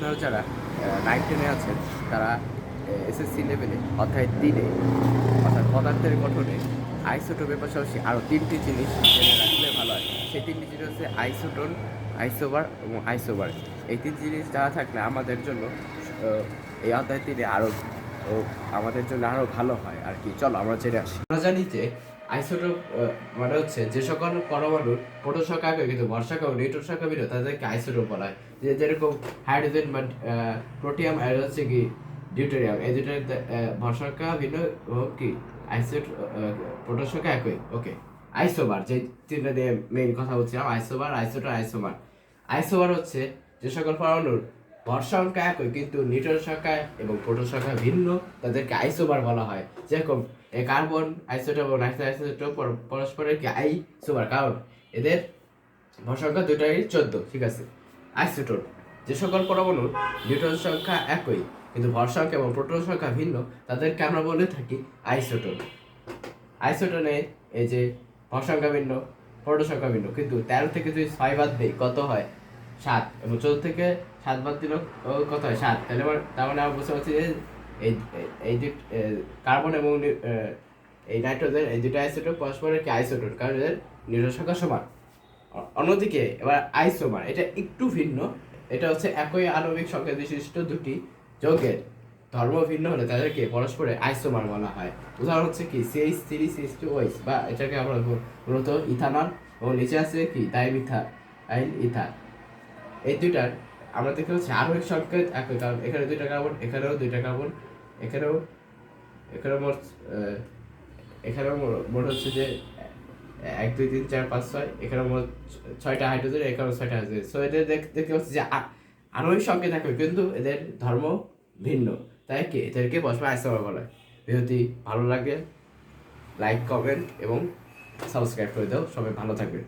আপনারা যারা 9-10-এ আছেন তারা এসএসসি লেভেলে অধ্যায় 3-এ অর্থাৎ পদার্থের গঠনে আইসোটোপের পাশাপাশি আরও 3টি জিনিস জেনে রাখলে ভালো হয়। সেই 3টি জিনিস হচ্ছে আইসোটোন, আইসোবার এবং আইসোবার। এই 3 জিনিস জানা থাকলে আমাদের জন্য এই অধ্যায় 3-এ আমাদের জন্য আরও ভালো হয় আর কি। চলো আমরা জেনে আসি। আমরা জানি যে আইসোটোপ মানে হচ্ছে যে সকল পরমাণুর প্রোটন সংখ্যা একই কিন্তু ভর সংখ্যা ও নিউট্রন সংখ্যা ভিন্ন তাদেরকে আইসোটোপ বলা হয়। যেরকম হাইড্রোজেন বা প্রোটিয়াম আর হচ্ছে কি ডিউটেরিয়াম, এই দুটার ভর সংখ্যা ভিন্ন এবং কি প্রোটন সংখ্যা একই। ওকে, আইসোবার যে তিনটা নিয়ে মেইন কথা বলছিলাম, আইসোবার, আইসোটোন, আইসোমার। আইসোবার হচ্ছে যে সকল পরমাণুর ভর সংখ্যা একই কিন্তু নিউট্রন সংখ্যা এবং প্রোটন সংখ্যা ভিন্ন তাদেরকে আইসোবার বলা হয়। যেরকম কার্বন আইসোটোপ এবং আইসোটোপ পরস্পরের কি আইসোবার, কারণ এদের ভর সংখ্যা দুটাই 14। ঠিক আছে। আইসোটোন যে সকল পরমাণুর নিউট্রন সংখ্যা একই কিন্তু ভর সংখ্যা এবং প্রোটন সংখ্যা ভিন্ন তাদেরকে আমরা বলে থাকি আইসোটোন। আইসোটোনে এই যে ভর সংখ্যা ভিন্ন, প্রোটন সংখ্যা ভিন্ন, কিন্তু 13 থেকে যদি 6 বাদ দেই কত হয়? 7। এবং 14 থেকে 7 বাদ দিল কত হয়? 7। তাহলে তার মানে আমরা বুঝতে পারছি যে এই এই যে কার্বন এবং এই নাইট্রোজেন এই দুটো আইসোটোপ পরস্পরের কি আইসোটোন, কারণ এদের নিউট্রন সংখ্যা সমান। অন্যদিকে এবার আইসোমার এটা একটু ভিন্ন। এটা হচ্ছে একই আণবিক সংখ্যা বিশিষ্ট দুটি যৌগের ধর্ম ভিন্ন হলে তাদেরকে পরস্পরের আইসোমার বলা হয়। উদাহরণ হচ্ছে কি CH3 CH2OH, বা এটাকে আমরা মূলত ইথানল, এবং নিচে আছে কি ডাইমিথাইল ইথার। এই দুইটার আমরা দেখতে পাচ্ছি আণবিক সংখ্যা একই, কারণ এখানে 2টা কার্বন, এখানেও 2টা কার্বন, এখানেও এখানেও মোট হচ্ছে যে 1 2 3 4 5 6, এখানে মোট 6টা হাইড্রোজেন, এখানে 6টা হাইড্রোজেন। সো এদের দেখতে পাচ্ছি যে আণবিক সংকেত একই কিন্তু এদের ধর্ম ভিন্ন, তাই কি এদেরকে পরস্পর আইসোমার বলা হয়। যদি ভালো লাগে লাইক, কমেন্ট এবং সাবস্ক্রাইব করে দাও। সবাই ভালো থাকবে।